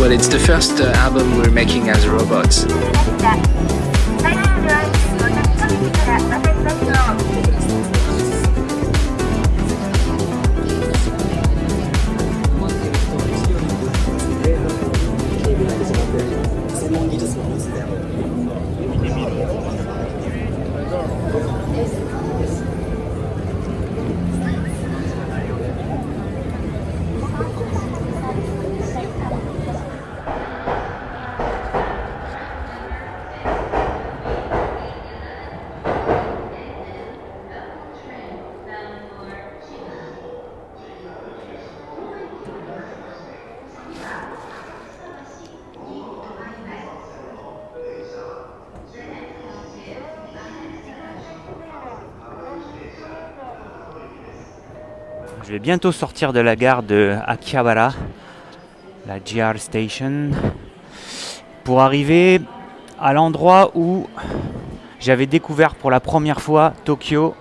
but it's the first album we're making as robots. Je vais bientôt sortir de la gare de Akihabara, la JR Station, pour arriver à l'endroit où j'avais découvert pour la première fois Tokyo,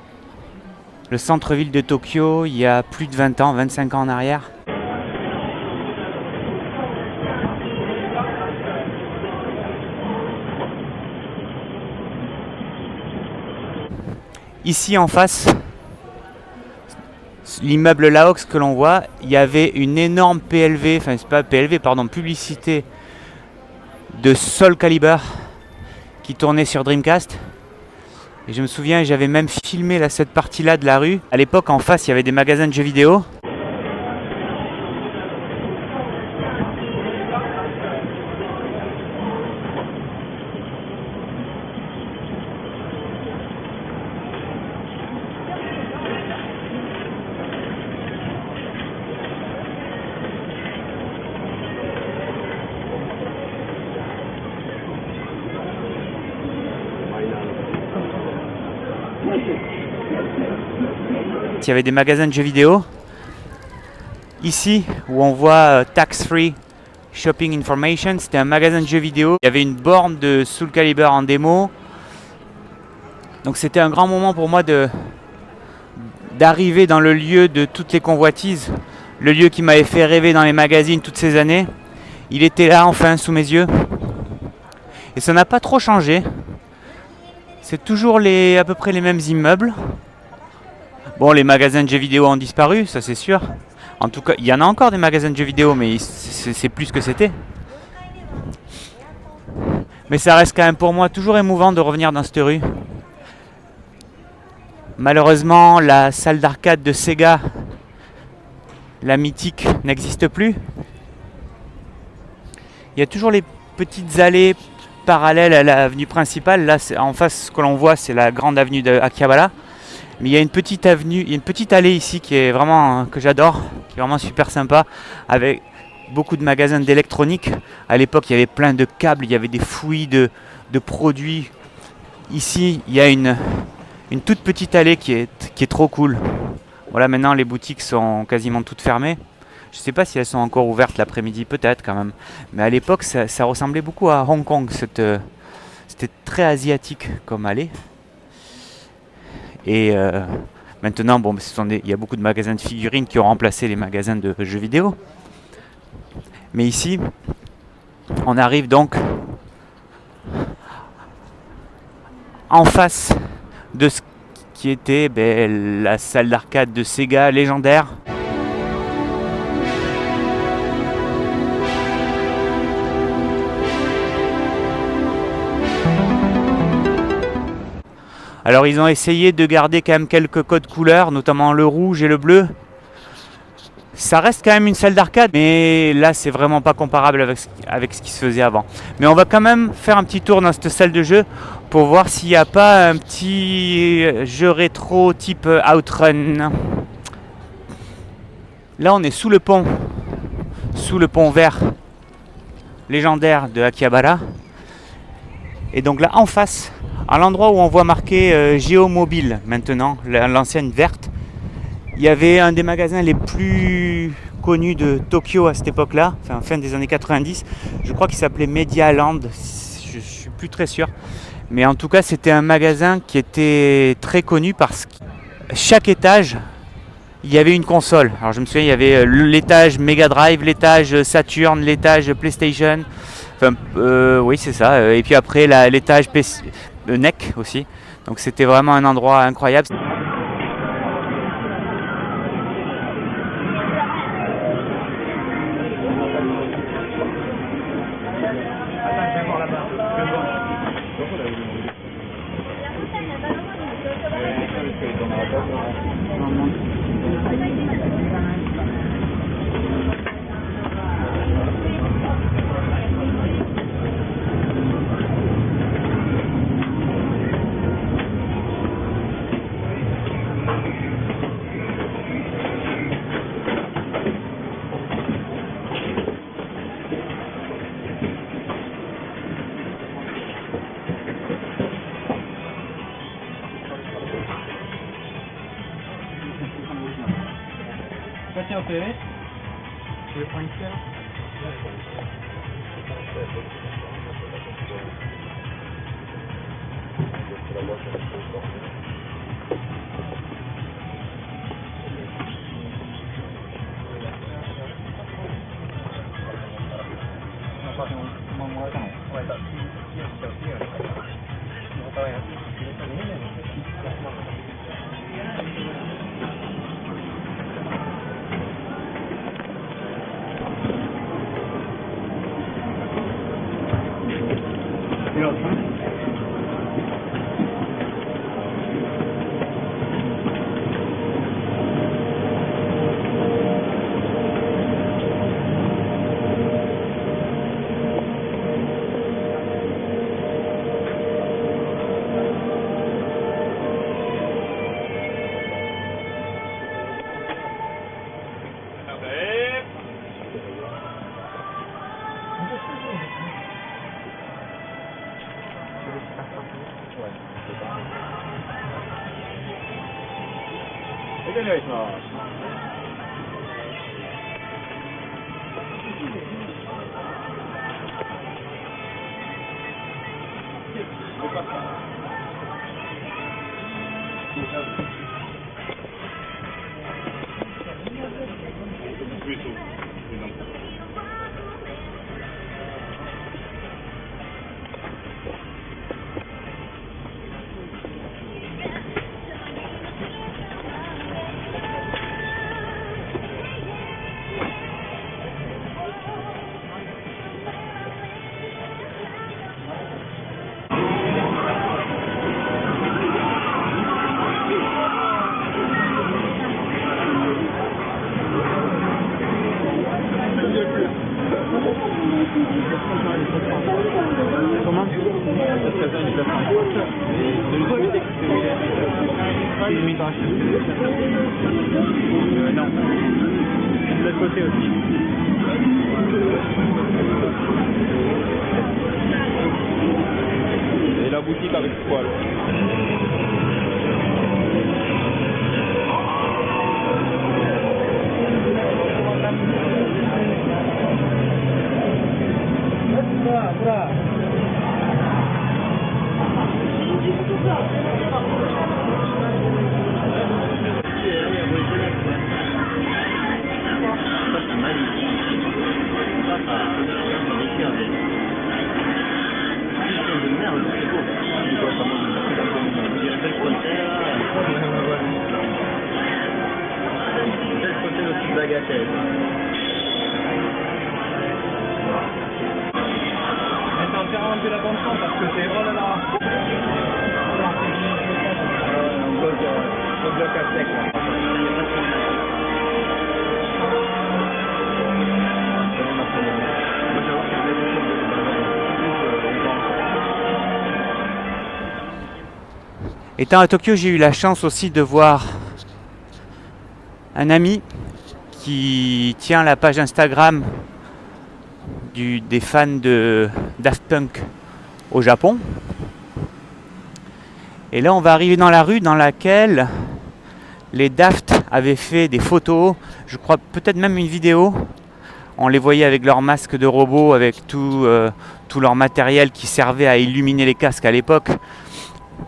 le centre-ville de Tokyo, il y a plus de 20 ans, 25 ans en arrière. Ici en face, l'immeuble Laox que l'on voit, il y avait une énorme PLV, enfin c'est pas PLV, pardon, publicité de Soul Calibur qui tournait sur Dreamcast. Et je me souviens, j'avais même filmé cette partie-là de la rue. À l'époque, en face, il y avait des magasins de jeux vidéo. Il y avait des magasins de jeux vidéo. Ici, où on voit Tax Free Shopping Information, c'était un magasin de jeux vidéo. Il y avait une borne de Soul Calibur en démo. Donc c'était un grand moment pour moi d'arriver dans le lieu de toutes les convoitises. Le lieu qui m'avait fait rêver dans les magazines toutes ces années. Il était là enfin sous mes yeux. Et ça n'a pas trop changé. C'est toujours à peu près les mêmes immeubles. Bon, les magasins de jeux vidéo ont disparu, ça c'est sûr. En tout cas, il y en a encore des magasins de jeux vidéo, mais c'est plus ce que c'était. Mais ça reste quand même pour moi toujours émouvant de revenir dans cette rue. Malheureusement, la salle d'arcade de Sega, la mythique, n'existe plus. Il y a toujours les petites allées parallèles à l'avenue principale. Là, en face, ce que l'on voit, c'est la grande avenue de Akihabara. Mais il y a une petite avenue, il y a une petite allée ici qui est vraiment, que j'adore, qui est vraiment super sympa, avec beaucoup de magasins d'électronique. À l'époque, il y avait plein de câbles, il y avait des fouilles de produits. Ici, il y a une toute petite allée qui est trop cool. Voilà, maintenant les boutiques sont quasiment toutes fermées. Je ne sais pas si elles sont encore ouvertes l'après-midi, peut-être quand même. Mais à l'époque, ça ressemblait beaucoup à Hong Kong. C'était très asiatique comme allée. Et maintenant, bon, il y a beaucoup de magasins de figurines qui ont remplacé les magasins de jeux vidéo. Mais ici, on arrive donc en face de ce qui était la salle d'arcade de Sega légendaire. Alors ils ont essayé de garder quand même quelques codes couleurs, notamment le rouge et le bleu. Ça reste quand même une salle d'arcade, mais là c'est vraiment pas comparable avec ce qui se faisait avant. Mais on va quand même faire un petit tour dans cette salle de jeu pour voir s'il n'y a pas un petit jeu rétro type Outrun. Là on est sous le pont vert légendaire de Akihabara. Et donc là en face, à l'endroit où on voit marqué Géomobile maintenant, l'ancienne verte, il y avait un des magasins les plus connus de Tokyo à cette époque-là, enfin fin des années 90. Je crois qu'il s'appelait Medialand, je suis plus très sûr. Mais en tout cas, c'était un magasin qui était très connu parce que chaque étage il y avait une console. Alors je me souviens, il y avait l'étage Mega Drive, l'étage Saturn, l'étage PlayStation. Enfin, oui, c'est ça. Et puis après, l'étage NEC aussi. Donc c'était vraiment un endroit incroyable. Tiens, au PV. Vous voulez prendre une cuillère? Non. De l'autre côté aussi. Et la boutique avec poil. De la bande son parce que c'est oh là là. On bloque à sec là. Étant à Tokyo, j'ai eu la chance aussi de voir un ami qui tient la page Instagram des fans de Daft Punk au Japon. Et là, on va arriver dans la rue dans laquelle les Daft avaient fait des photos, je crois peut-être même une vidéo. On les voyait avec leur masque de robot, avec tout leur matériel qui servait à illuminer les casques à l'époque.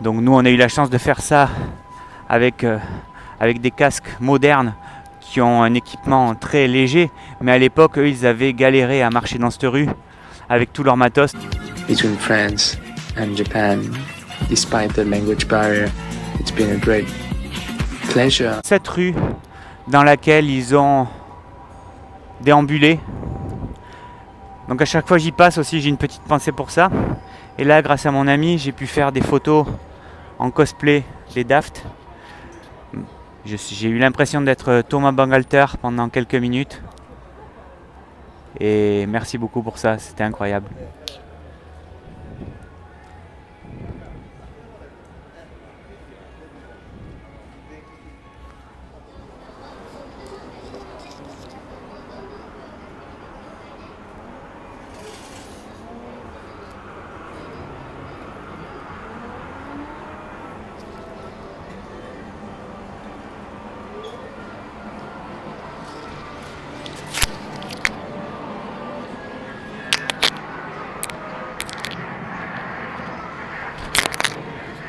Donc nous, on a eu la chance de faire ça avec des casques modernes qui ont un équipement très léger, mais à l'époque, eux, ils avaient galéré à marcher dans cette rue avec tout leur matos. Between France and Japan, despite the language barrier, it's been a great pleasure. Cette rue dans laquelle ils ont déambulé. Donc à chaque fois j'y passe aussi, j'ai une petite pensée pour ça. Et là, grâce à mon ami, j'ai pu faire des photos en cosplay des Daft. J'ai eu l'impression d'être Thomas Bangalter pendant quelques minutes. Et merci beaucoup pour ça, c'était incroyable.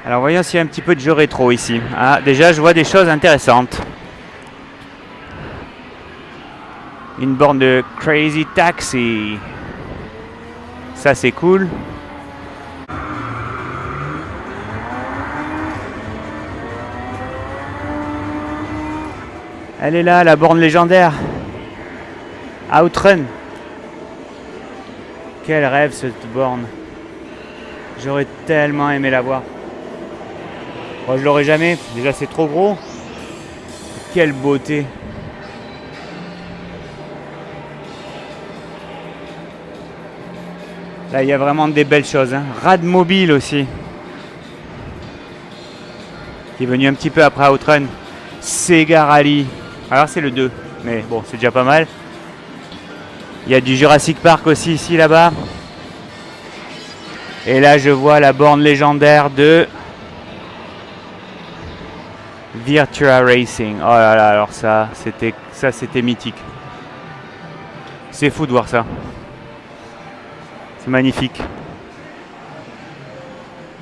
Alors voyons s'il y a un petit peu de jeu rétro ici. Ah, déjà je vois des choses intéressantes. Une borne de Crazy Taxi. Ça c'est cool. Elle est là, la borne légendaire. Outrun. Quel rêve cette borne. J'aurais tellement aimé la voir. Moi je l'aurais jamais, déjà c'est trop gros. Quelle beauté. Là il y a vraiment des belles choses. Hein. Radmobile aussi. Qui est venu un petit peu après Outrun. Sega Rally. Alors c'est le 2, mais bon c'est déjà pas mal. Il y a du Jurassic Park aussi ici là-bas. Et là je vois la borne légendaire de Virtua Racing. Oh là là, alors ça c'était mythique. C'est fou de voir ça. C'est magnifique.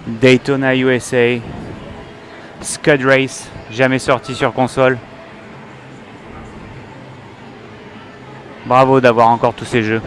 Daytona USA. Scud Race, jamais sorti sur console. Bravo d'avoir encore tous ces jeux.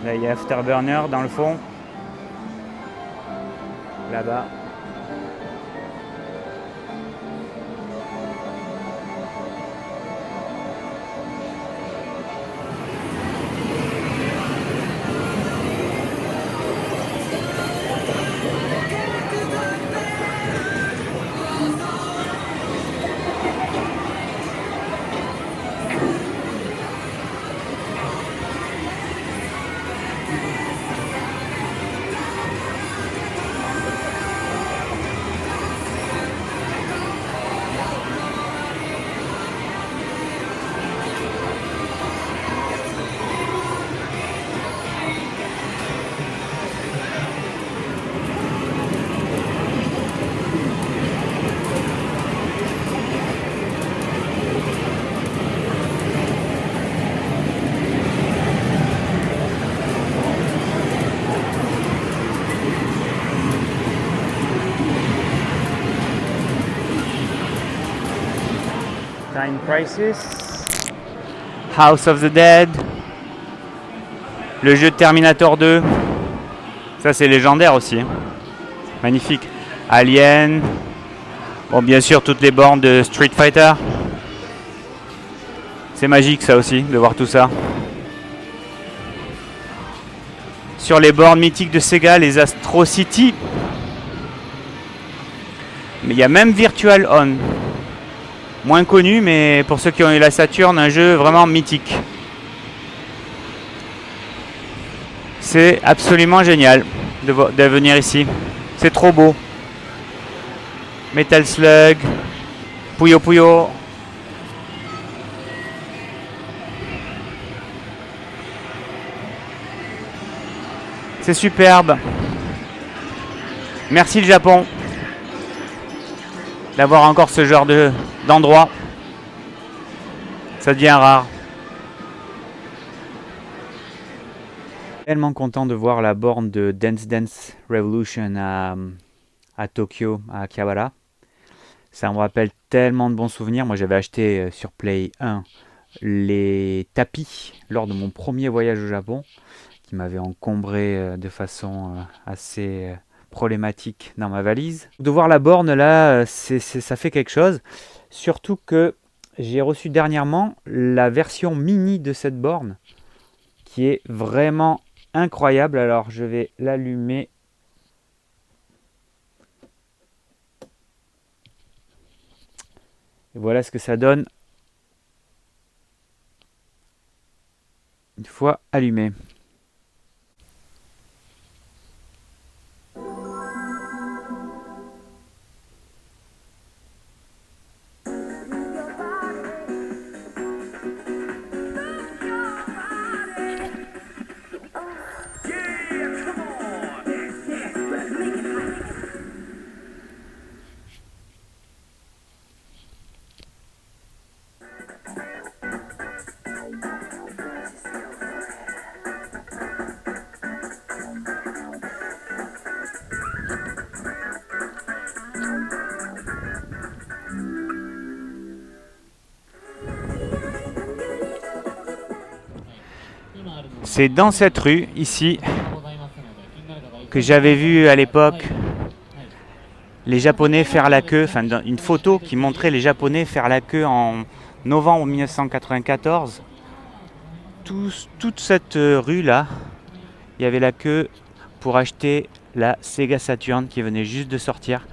Là, il y a Afterburner dans le fond. Là-bas. Time Crisis, House of the Dead, le jeu de Terminator 2, ça c'est légendaire aussi, magnifique. Alien, bon bien sûr toutes les bornes de Street Fighter, c'est magique ça aussi de voir tout ça. Sur les bornes mythiques de Sega, les Astro City, Mais il y a même Virtual On. Moins connu, mais pour ceux qui ont eu la Saturn, un jeu vraiment mythique. C'est absolument génial de venir ici. C'est trop beau. Metal Slug, Puyo Puyo. C'est superbe. Merci le Japon d'avoir encore ce genre d'endroit. Ça devient rare. Tellement content de voir la borne de Dance Dance Revolution à Tokyo, à Akihabara. Ça me rappelle tellement de bons souvenirs. Moi, j'avais acheté sur Play 1 les tapis lors de mon premier voyage au Japon, qui m'avait encombré de façon assez problématique dans ma valise. De voir la borne là, ça fait quelque chose. Surtout que j'ai reçu dernièrement la version mini de cette borne, qui est vraiment incroyable. Alors je vais l'allumer. Et voilà ce que ça donne une fois allumé. C'est dans cette rue, ici, que j'avais vu à l'époque les Japonais faire la queue, enfin une photo qui montrait les Japonais faire la queue en novembre 1994. Toute cette rue-là, il y avait la queue pour acheter la Sega Saturn qui venait juste de sortir.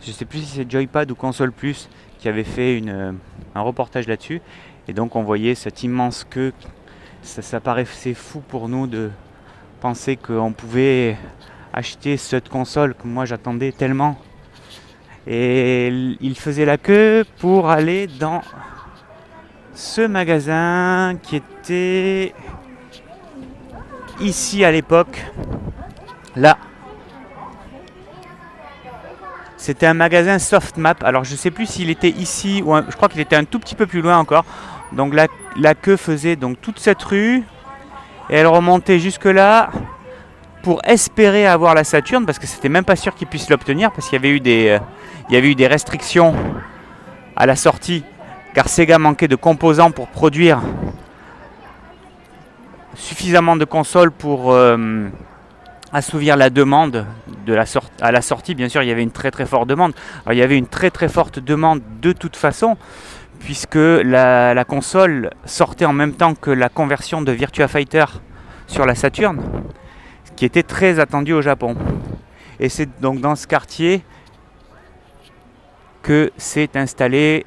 Je ne sais plus si c'est Joypad ou Console Plus qui avait fait un reportage là-dessus. Et donc on voyait cette immense queue. Ça paraissait fou pour nous de penser qu'on pouvait acheter cette console que moi j'attendais tellement. Et il faisait la queue pour aller dans ce magasin qui était ici à l'époque. Là. C'était un magasin Softmap. Alors je ne sais plus s'il était ici ou je crois qu'il était un tout petit peu plus loin encore. Donc la queue faisait donc toute cette rue et elle remontait jusque là pour espérer avoir la Saturn, parce que c'était même pas sûr qu'ils puissent l'obtenir parce qu'il y avait eu des restrictions à la sortie car Sega manquait de composants pour produire suffisamment de consoles pour assouvir la demande à la sortie. Bien sûr, il y avait une très très forte demande. Alors, il y avait une très très forte demande de toute façon, puisque la console sortait en même temps que la conversion de Virtua Fighter sur la Saturn, qui était très attendue au Japon. Et c'est donc dans ce quartier que s'est installé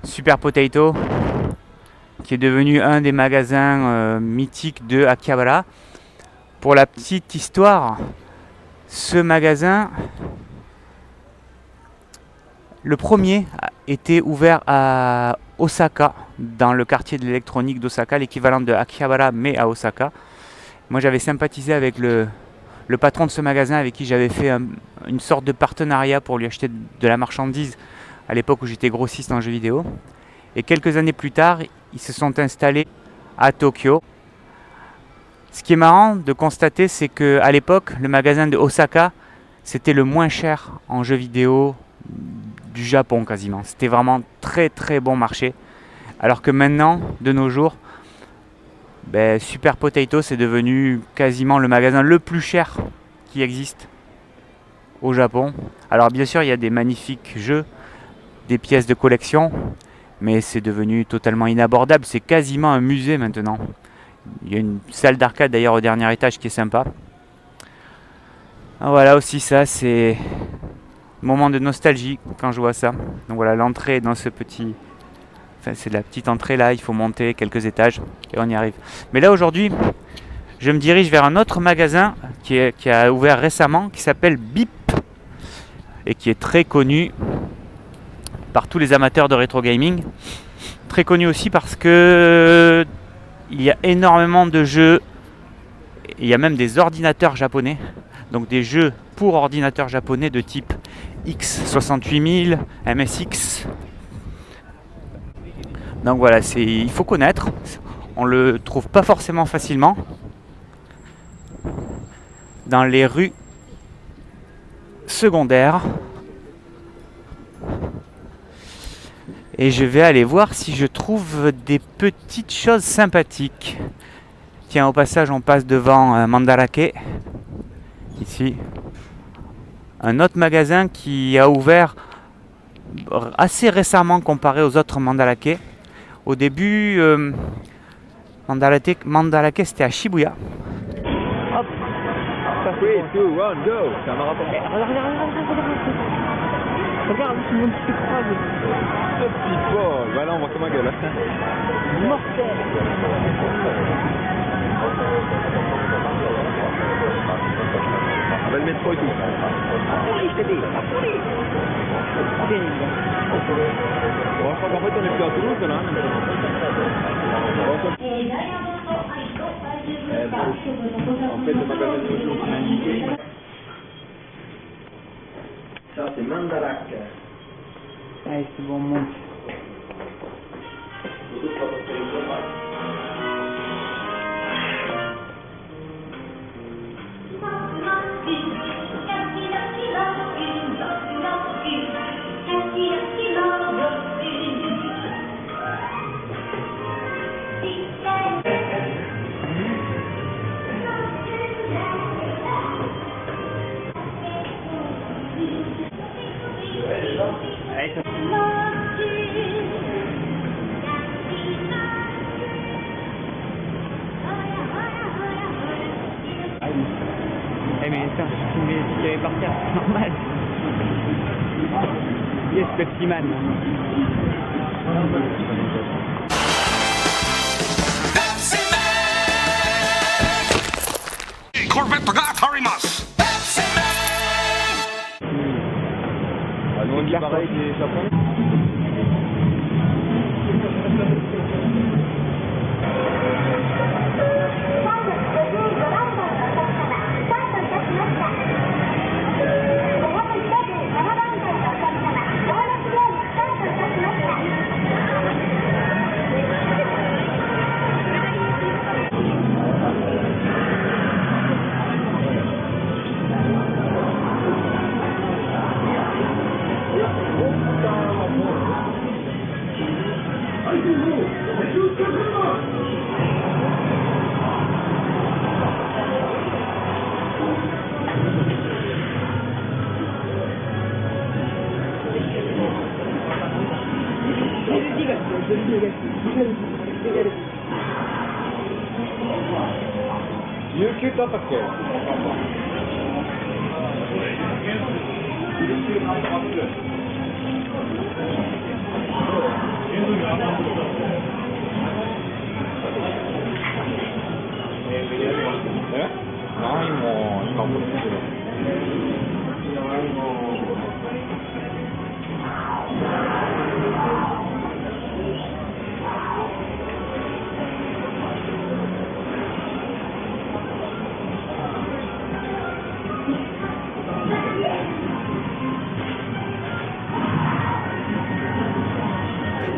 Super Potato, qui est devenu un des magasins mythiques de Akihabara. Pour la petite histoire, ce magasin, le premier était ouvert à Osaka, dans le quartier de l'électronique d'Osaka, l'équivalent de Akihabara mais à Osaka. Moi j'avais sympathisé avec le patron de ce magasin avec qui j'avais fait une sorte de partenariat pour lui acheter de la marchandise à l'époque où j'étais grossiste en jeux vidéo. Et quelques années plus tard, ils se sont installés à Tokyo. Ce qui est marrant de constater, c'est qu'à l'époque, le magasin de Osaka, c'était le moins cher en jeux vidéo du Japon quasiment. C'était vraiment très très bon marché. Alors que maintenant, de nos jours, Super Potato, c'est devenu quasiment le magasin le plus cher qui existe au Japon. Alors bien sûr, il y a des magnifiques jeux, des pièces de collection, mais c'est devenu totalement inabordable. C'est quasiment un musée maintenant. Il y a une salle d'arcade d'ailleurs au dernier étage qui est sympa. Voilà aussi, ça c'est moment de nostalgie quand je vois ça. Donc voilà, l'entrée dans ce petit... Enfin, c'est la petite entrée là, il faut monter quelques étages et on y arrive. Mais là aujourd'hui, je me dirige vers un autre magasin qui a ouvert récemment, qui s'appelle Bip et qui est très connu par tous les amateurs de rétro gaming. Très connu aussi parce que il y a énormément de jeux, il y a même des ordinateurs japonais, donc des jeux pour ordinateurs japonais de type X68000, MSX. Donc voilà, il faut connaître, on le trouve pas forcément facilement dans les rues secondaires. Et je vais aller voir si je trouve des petites choses sympathiques. Tiens, au passage, on passe devant Mandarake, ici. Un autre magasin qui a ouvert assez récemment comparé aux autres Mandarake. Au début, Mandarake c'était à Shibuya. Hop. 3, 2, 1, go. C'est un marathon. Regarde, tout le monde se croise. Ce petit Paul. Voilà, on voit comment gueule. Mortel. On va le métro et tout. Oui, c'est des. Terrible. Bon, je crois qu'en fait, on est plus à Toulouse, là. En fait, le magasin de jour qu'on a indiqué. Ça, c'est Mandarake. Allez, c'est bon, monte. Eh mais ça, tu devais partir, c'est normal. Yes, Pepsi Man. Corvette ga atarimasu. Ah, nous on dit pareil que les Japonais.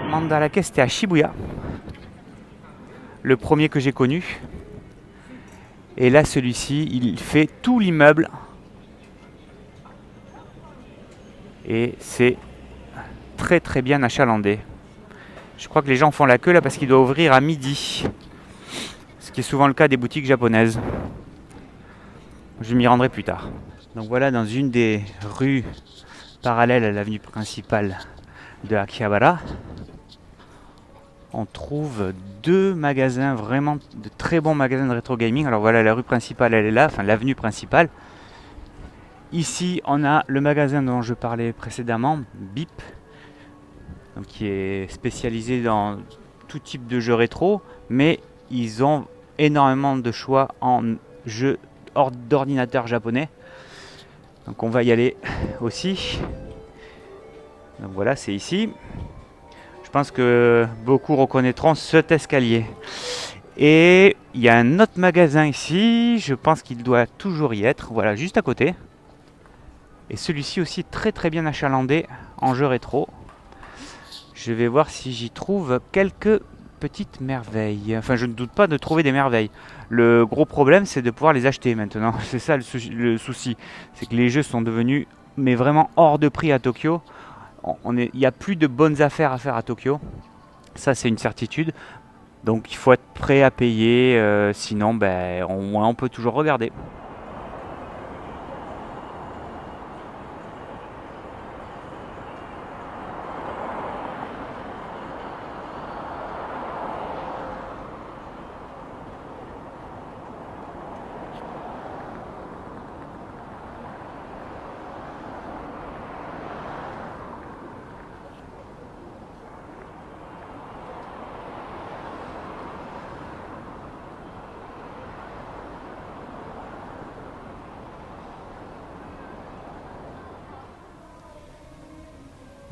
Mandarake, c'était à Shibuya, le premier que j'ai connu. Et là, celui-ci, il fait tout l'immeuble. Et c'est très très bien achalandé. Je crois que les gens font la queue là parce qu'il doit ouvrir à midi. Ce qui est souvent le cas des boutiques japonaises. Je m'y rendrai plus tard. Donc voilà, dans une des rues parallèles à l'avenue principale de Akihabara, on trouve deux magasins, vraiment de très bons magasins de rétro gaming. Alors voilà, la rue principale elle est là, enfin l'avenue principale. Ici, on a le magasin dont je parlais précédemment, BIP, donc qui est spécialisé dans tout type de jeux rétro, mais ils ont énormément de choix en jeux d'ordinateur japonais. Donc on va y aller aussi. Donc voilà, c'est ici. Je pense que beaucoup reconnaîtront cet escalier. Et il y a un autre magasin ici, je pense qu'il doit toujours y être, voilà, juste à côté. Et celui-ci aussi très très bien achalandé en jeu rétro. Je vais voir si j'y trouve quelques petites merveilles. Enfin, je ne doute pas de trouver des merveilles. Le gros problème, c'est de pouvoir les acheter maintenant. C'est ça le souci. C'est que les jeux sont devenus mais vraiment hors de prix à Tokyo. Il n'y a plus de bonnes affaires à faire à Tokyo. Ça, c'est une certitude. Donc, il faut être prêt à payer. Sinon, ben, on peut toujours regarder.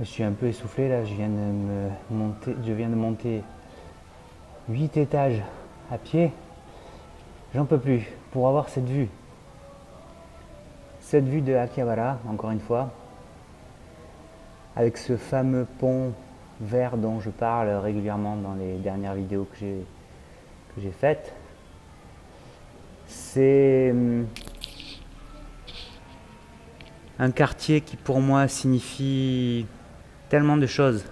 Je suis un peu essoufflé là, je viens de monter 8 étages à pied. J'en peux plus pour avoir cette vue. Cette vue de Akihabara, encore une fois, avec ce fameux pont vert dont je parle régulièrement dans les dernières vidéos que j'ai faites. C'est un quartier qui pour moi signifie tellement de choses.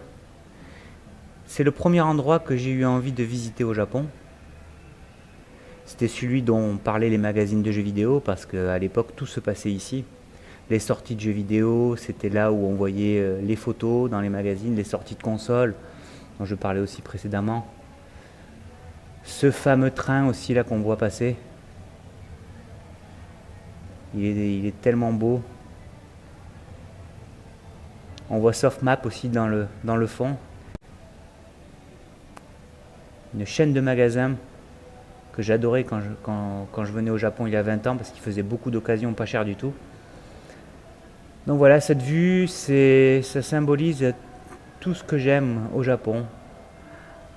C'est le premier endroit que j'ai eu envie de visiter au Japon. C'était celui dont parlaient les magazines de jeux vidéo parce qu'à l'époque tout se passait ici. Les sorties de jeux vidéo, c'était là où on voyait les photos dans les magazines, les sorties de consoles dont je parlais aussi précédemment. Ce fameux train aussi là qu'on voit passer. Il est tellement beau. On voit Softmap aussi dans le fond. Une chaîne de magasins que j'adorais quand je venais au Japon il y a 20 ans parce qu'il faisait beaucoup d'occasions pas chères du tout. Donc voilà, cette vue, ça symbolise tout ce que j'aime au Japon.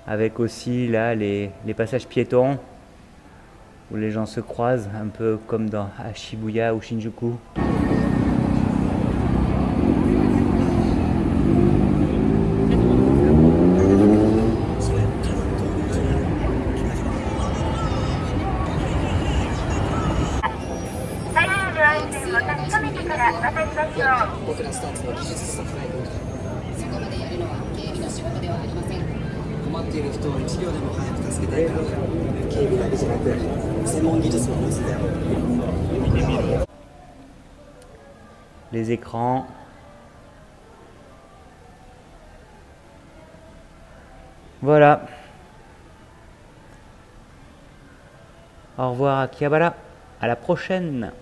Avec aussi là les passages piétons où les gens se croisent, un peu comme à Shibuya ou Shinjuku. Les écrans. Voilà. Au revoir Akihabara. À la prochaine.